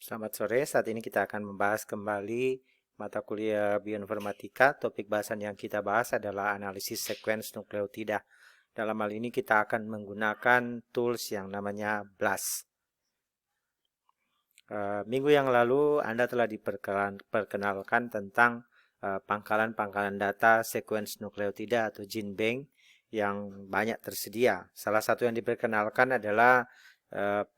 Selamat sore, saat ini kita akan membahas kembali mata kuliah bioinformatika. Topik bahasan yang kita bahas adalah analisis sequence nukleotida. Dalam hal ini kita akan menggunakan tools yang namanya BLAST. Minggu yang lalu Anda telah diperkenalkan tentang pangkalan-pangkalan data sequence nukleotida atau gene bank yang banyak tersedia. Salah satu yang diperkenalkan adalah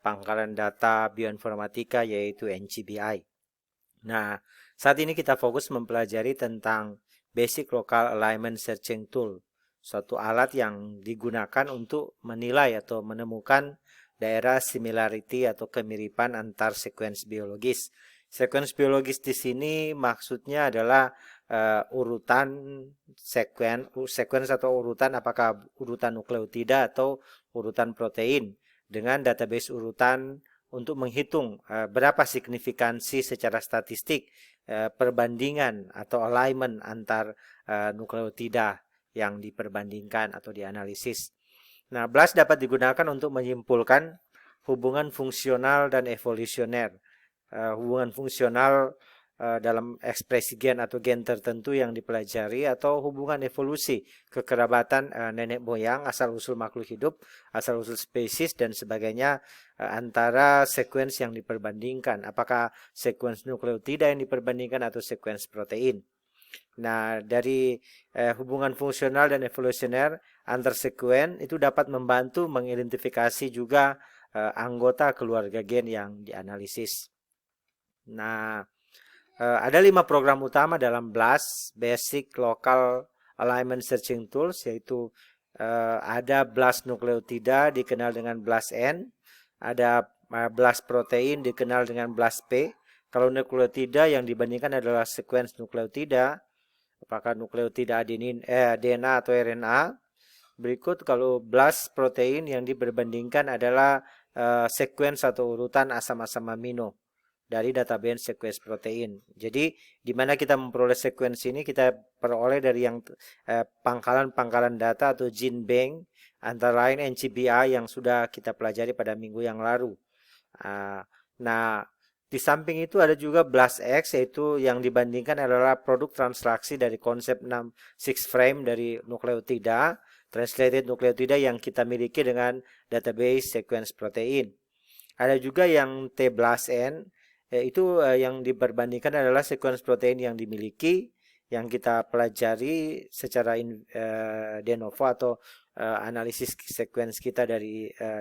pangkalan data bioinformatika yaitu NGBI. Nah, saat ini kita fokus mempelajari tentang Basic Local Alignment Searching Tool, suatu alat yang digunakan untuk menilai atau menemukan daerah similarity atau kemiripan antar sequence biologis. Sequence biologis di sini maksudnya adalah urutan sequence atau urutan, apakah urutan nukleotida atau urutan protein, dengan database urutan untuk menghitung berapa signifikansi secara statistik perbandingan atau alignment antar nukleotida yang diperbandingkan atau dianalisis. Nah, BLAST dapat digunakan untuk menyimpulkan hubungan fungsional dan evolusioner. Hubungan fungsional dalam ekspresi gen atau gen tertentu yang dipelajari, atau hubungan evolusi, kekerabatan nenek moyang, asal-usul makhluk hidup, asal-usul spesies, dan sebagainya antara sequence yang diperbandingkan. Apakah sequence nukleotida yang diperbandingkan atau sequence protein. Nah, dari hubungan fungsional dan evolusioner antar sekuen itu dapat membantu mengidentifikasi juga anggota keluarga gen yang dianalisis. Nah, ada 5 program utama dalam BLAST, Basic Local Alignment Searching Tools, yaitu ada BLAST nukleotida dikenal dengan BLAST-N, ada BLAST protein dikenal dengan BLAST-P. Kalau nukleotida yang dibandingkan adalah sequence nukleotida, apakah nukleotida adenin, DNA atau RNA. Berikut kalau BLAST protein yang diperbandingkan adalah sequence atau urutan asam-asam amino dari database sequence protein. Jadi di mana kita memperoleh sequence ini, kita peroleh dari yang pangkalan-pangkalan data atau gene bank, antara lain NGBI yang sudah kita pelajari pada minggu yang lalu. Nah, di samping itu ada juga BLAST-X, yaitu yang dibandingkan adalah produk translaksi dari konsep 6 frame dari nukleotida, translated nukleotida yang kita miliki dengan database sequence protein. Ada juga yang T-BLAST-N, itu yang diperbandingkan adalah sequence protein yang dimiliki, yang kita pelajari secara de novo atau analisis sequence kita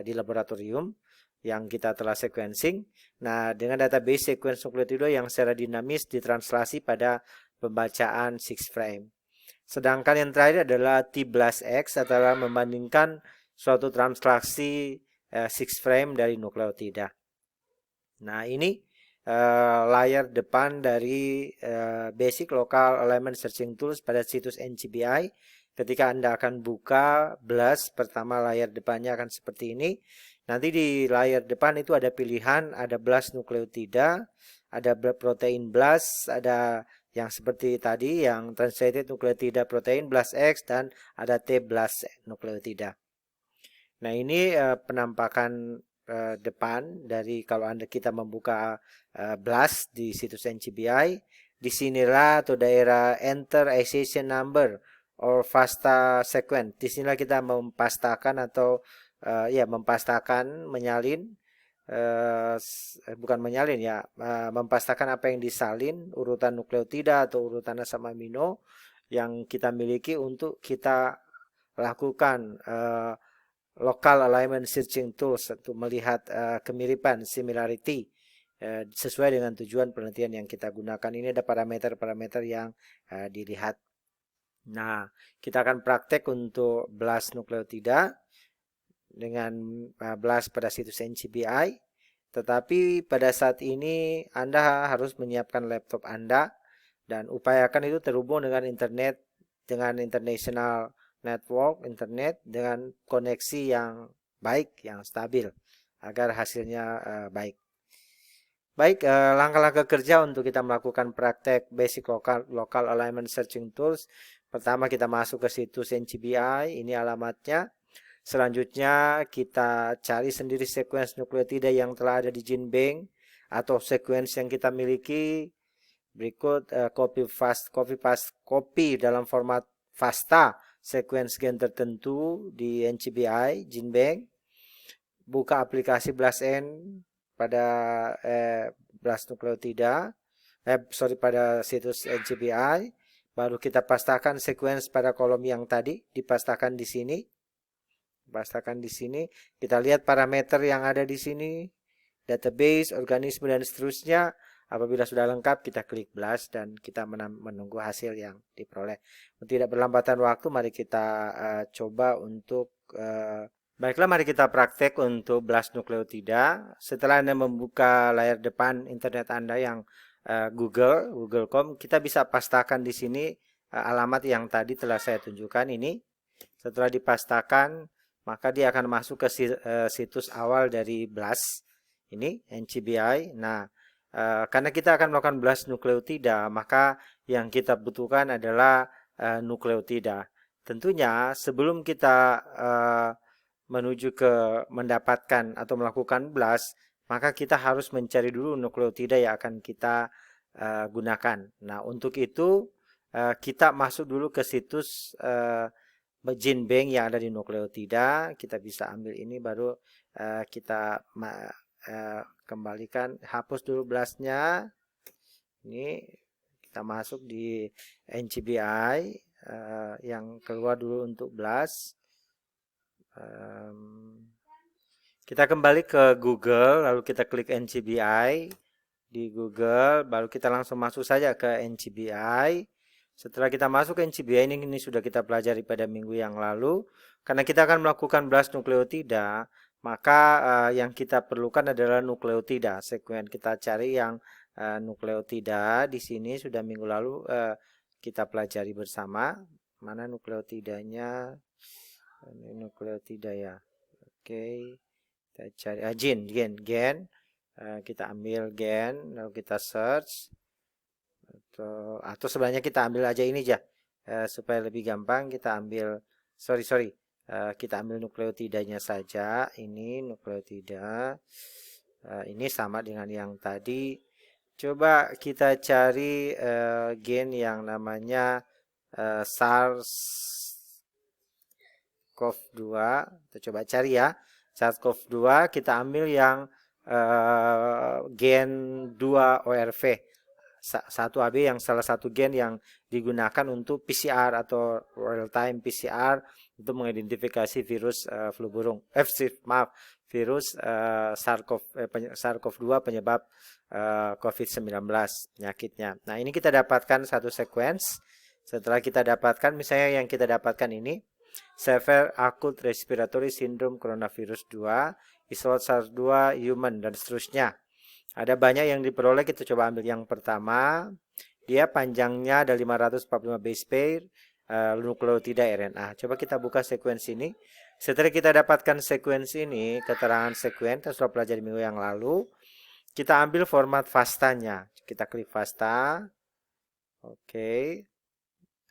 di laboratorium yang kita telah sequencing. Nah, dengan database sequence nukleotida yang secara dinamis ditranslasi pada pembacaan 6 frame. Sedangkan yang terakhir adalah T-BLAST-X, adalah membandingkan suatu translasi 6 frame dari nukleotida. Nah, ini layar depan dari Basic Local Alignment Searching Tools pada situs NGBI. Ketika Anda akan buka BLAST, pertama layar depannya akan seperti ini. Nanti di layar depan itu ada pilihan, ada BLAST nukleotida, ada protein BLAST, ada yang seperti tadi, yang translated nukleotida protein BLAST-X, dan ada T-BLAST nukleotida. Nah, ini penampakan depan dari kalau kita membuka BLAST di situs NGBI. Disinilah atau daerah enter accession number or FASTA sequence. Disinilah kita mempastakan atau mempastakan, menyalin, bukan menyalin ya, mempastakan apa yang disalin, urutan nukleotida atau urutan asam amino yang kita miliki untuk kita lakukan local alignment searching tools untuk melihat kemiripan, similarity, sesuai dengan tujuan penelitian yang kita gunakan. Ini ada parameter-parameter yang dilihat. Nah, kita akan praktek untuk BLAST nukleotida dengan BLAST pada situs NGBI. Tetapi pada saat ini Anda harus menyiapkan laptop Anda dan upayakan itu terhubung dengan internet, dengan international network, internet, dengan koneksi yang baik, yang stabil, agar hasilnya baik. Baik, langkah-langkah kerja untuk kita melakukan praktek Basic Local Alignment Searching Tools. Pertama, kita masuk ke situs NGBI, ini alamatnya. Selanjutnya kita cari sendiri sequence nukleotida yang telah ada di gene bank atau sequence yang kita miliki. Berikut copy dalam format FASTA sequence gen tertentu di NCBI GenBank. Buka aplikasi BLASTN pada BLAST nukleotida, pada situs NCBI. Baru kita pastakan sequence pada kolom yang tadi, dipastakan di sini. Pastakan di sini. Kita lihat parameter yang ada di sini, database, organisme dan seterusnya. Apabila sudah lengkap, kita klik BLAST dan kita menunggu hasil yang diperoleh. Tidak berlambatan waktu, mari kita coba untuk baiklah, mari kita praktek untuk BLAST nukleotida. Setelah Anda membuka layar depan internet Anda yang Google.com, kita bisa pastakan di sini alamat yang tadi telah saya tunjukkan ini. Setelah dipastakan, maka dia akan masuk ke situs awal dari BLAST ini, NCBI. Nah, karena kita akan melakukan BLAST nukleotida, maka yang kita butuhkan adalah nukleotida. Tentunya sebelum kita menuju ke mendapatkan atau melakukan BLAST, maka kita harus mencari dulu nukleotida yang akan kita gunakan. Nah, untuk itu kita masuk dulu ke situs GenBank yang ada di nukleotida. Kita bisa ambil ini, baru kita kembalikan, hapus dulu BLAST-nya. Ini kita masuk di NCBI yang keluar dulu untuk BLAST. Kita kembali ke Google, lalu kita klik NCBI di Google, baru kita langsung masuk saja ke NCBI. Setelah kita masuk ke NCBI, ini sudah kita pelajari pada minggu yang lalu. Karena kita akan melakukan BLAST nukleotida, maka yang kita perlukan adalah nukleotida. Sekuen kita cari yang nukleotida. Di sini sudah minggu lalu kita pelajari bersama. Mana nukleotidanya? Ini nukleotida ya. Oke, kita cari gen. Kita ambil gen, lalu kita search. Atau sebenarnya kita ambil aja ini aja supaya lebih gampang. Kita ambil kita ambil nukleotidanya saja. Ini nukleotida. Ini sama dengan yang tadi. Coba kita cari gen yang namanya SARS-CoV-2. Kita coba cari ya. SARS-CoV-2, kita ambil yang gen 2 ORV. 1AB yang salah satu gen yang digunakan untuk PCR atau real time PCR untuk mengidentifikasi virus flu burung. Virus SARS-CoV-2 penyebab COVID-19 penyakitnya. Nah, ini kita dapatkan satu sequence. Setelah kita dapatkan, misalnya yang kita dapatkan ini, Severe Acute Respiratory Syndrome Coronavirus 2, Isolate SARS-2 Human, dan seterusnya. Ada banyak yang diperoleh, kita coba ambil yang pertama. Dia panjangnya ada 545 base pair, nukleotida RNA. Coba kita buka sequence ini. Setelah kita dapatkan sequence ini, keterangan sequence, kita sudah pelajari minggu yang lalu. Kita ambil format FASTA-nya. Kita klik FASTA. Oke.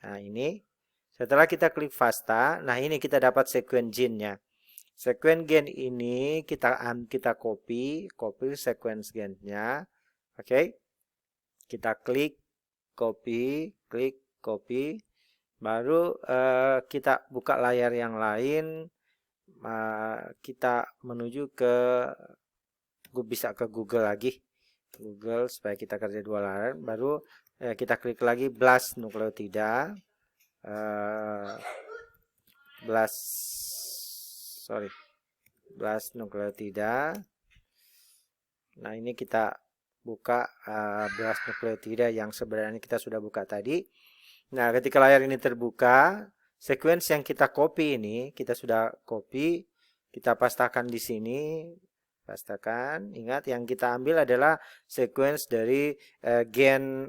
Nah, ini. Setelah kita klik FASTA, nah ini kita dapat sequence gene-nya. Sequence gen ini kita copy sequence gennya. Oke. Kita klik copy. Baru kita buka layar yang lain. Kita menuju ke bisa ke Google lagi. Google supaya kita kerja dua layar. Baru kita klik lagi BLAST nukleotida. BLAST nukleotida. Nah, ini kita buka BLAST nukleotida yang sebenarnya kita sudah buka tadi. Nah, ketika layar ini terbuka, sequence yang kita copy ini, kita sudah copy, kita pastakan di sini. Pastakan. Ingat, yang kita ambil adalah sequence dari gen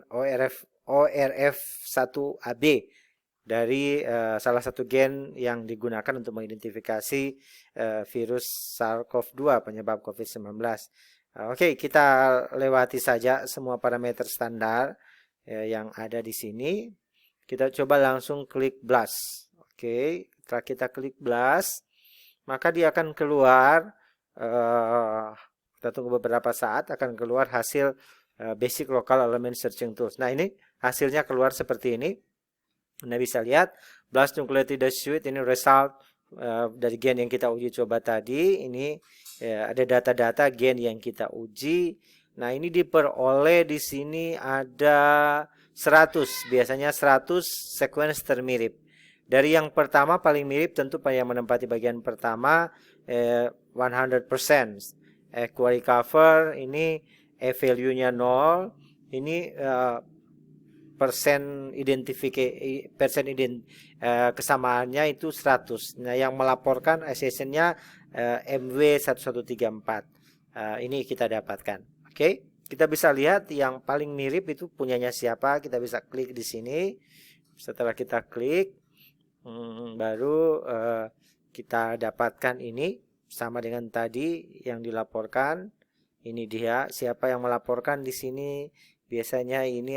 ORF1AB. Dari salah satu gen yang digunakan untuk mengidentifikasi virus SARS-CoV-2 penyebab COVID-19. Oke, kita lewati saja semua parameter standar yang ada di sini. Kita coba langsung klik BLAST. Oke, setelah kita klik BLAST, maka dia akan keluar Kita tunggu beberapa saat, akan keluar hasil Basic Local Element Searching Tools. Nah, ini hasilnya keluar seperti ini. Anda bisa lihat Blast Nucleotide Suite, ini result dari gen yang kita uji coba tadi. Ini ada data-data gen yang kita uji. Nah, ini diperoleh di sini ada 100, biasanya 100 sequence termirip. Dari yang pertama paling mirip tentu yang menempati bagian pertama 100%. Query cover ini value-nya 0. Ini kesamaannya itu 100. Nah, yang melaporkan SSN-nya MW1134. Ini kita dapatkan. Oke, kita bisa lihat yang paling mirip itu punyanya siapa. Kita bisa klik di sini. Setelah kita klik, baru kita dapatkan ini sama dengan tadi yang dilaporkan. Ini dia siapa yang melaporkan di sini. Biasanya ini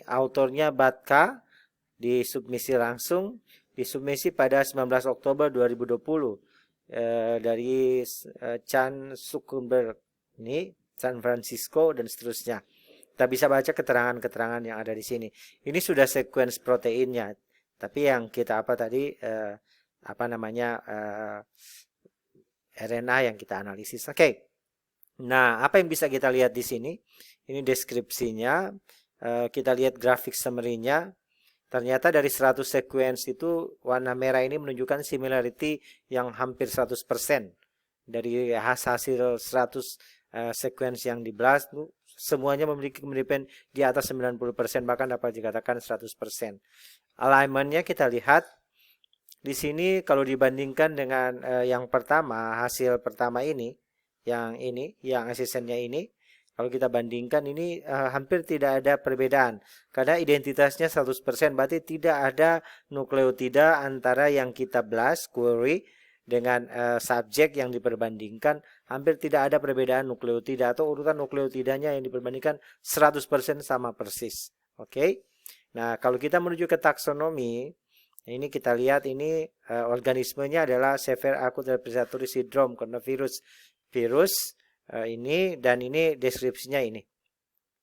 autornya Batka, disubmisi langsung, disubmisi pada 19 Oktober 2020 dari Chan Zuckerberg, ini San Francisco dan seterusnya. Kita bisa baca keterangan-keterangan yang ada di sini. Ini sudah sequence proteinnya, tapi yang kita RNA yang kita analisis. Oke. Nah, apa yang bisa kita lihat di sini? Ini deskripsinya. Kita lihat grafik summary-nya. Ternyata dari 100 sequence itu warna merah ini menunjukkan similarity yang hampir 100%. Dari hasil 100 sequence yang di BLAST, semuanya memiliki kemiripan di atas 90%, bahkan dapat dikatakan 100%. Alignment-nya kita lihat di sini kalau dibandingkan dengan yang pertama, hasil pertama ini, yang SSN-nya ini, kalau kita bandingkan ini hampir tidak ada perbedaan. Karena identitasnya 100%, berarti tidak ada nukleotida antara yang kita BLAST query dengan subjek yang diperbandingkan. Hampir tidak ada perbedaan nukleotida atau urutan nukleotidanya yang diperbandingkan 100% sama persis. Oke. Nah, kalau kita menuju ke taksonomi, ini kita lihat ini organismenya adalah Severe Acute Respiratory Syndrome karena virus ini, dan ini deskripsinya ini.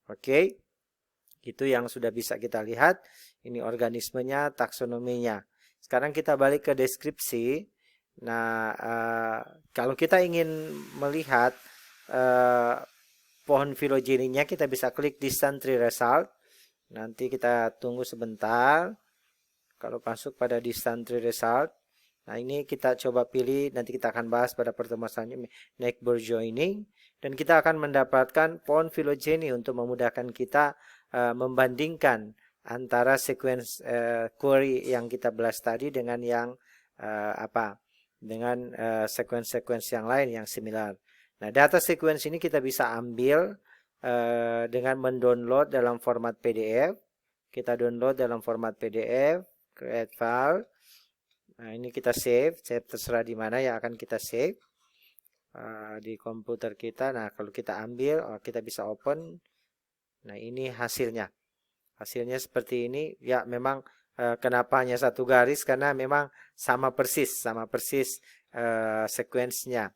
Oke. Itu yang sudah bisa kita lihat. Ini organismenya, taksonominya. Sekarang kita balik ke deskripsi. Nah, kalau kita ingin melihat pohon filogeninya, kita bisa klik Distant Tree Result. Nanti kita tunggu sebentar. Kalau masuk pada Distant Tree Result, nah ini kita coba pilih, nanti kita akan bahas pada pertemuan selanjutnya, neighbor joining, dan kita akan mendapatkan pohon filogeny untuk memudahkan kita membandingkan antara sequence query yang kita BLAST tadi dengan yang sequence-sequence yang lain yang similar. Nah, data sequence ini kita bisa ambil dengan mendownload dalam format PDF. Kita download dalam format PDF, create file. Nah, ini kita save terserah di mana yang akan kita save di komputer kita. Nah, kalau kita ambil, kita bisa open. Nah, ini hasilnya. Hasilnya seperti ini. Ya, memang kenapa hanya satu garis? Karena memang sama persis sequence-nya.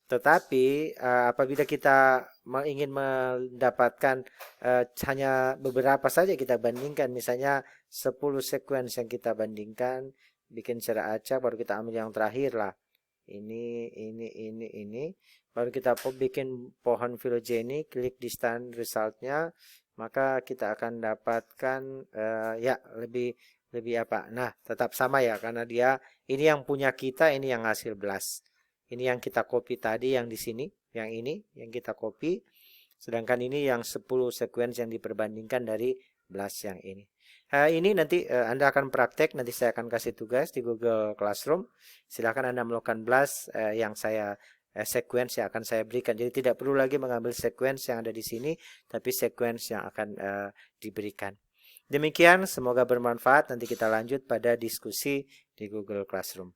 Tetapi apabila kita ingin mendapatkan hanya beberapa saja kita bandingkan, misalnya 10 sequence yang kita bandingkan, bikin secara acak, baru kita ambil yang terakhir lah. Ini. Baru kita bikin pohon filogeny, klik distant resultnya, maka kita akan dapatkan lebih apa. Nah, tetap sama ya, karena ini yang punya kita, ini yang hasil BLAST. Ini yang kita copy tadi, yang di sini, yang ini yang kita copy. Sedangkan ini yang 10 sequence yang diperbandingkan dari BLAST yang ini. Ini nanti Anda akan praktek, nanti saya akan kasih tugas di Google Classroom. Silakan Anda melakukan BLAST yang saya sequence yang akan saya berikan. Jadi tidak perlu lagi mengambil sequence yang ada di sini, tapi sequence yang akan diberikan. Demikian, semoga bermanfaat. Nanti kita lanjut pada diskusi di Google Classroom.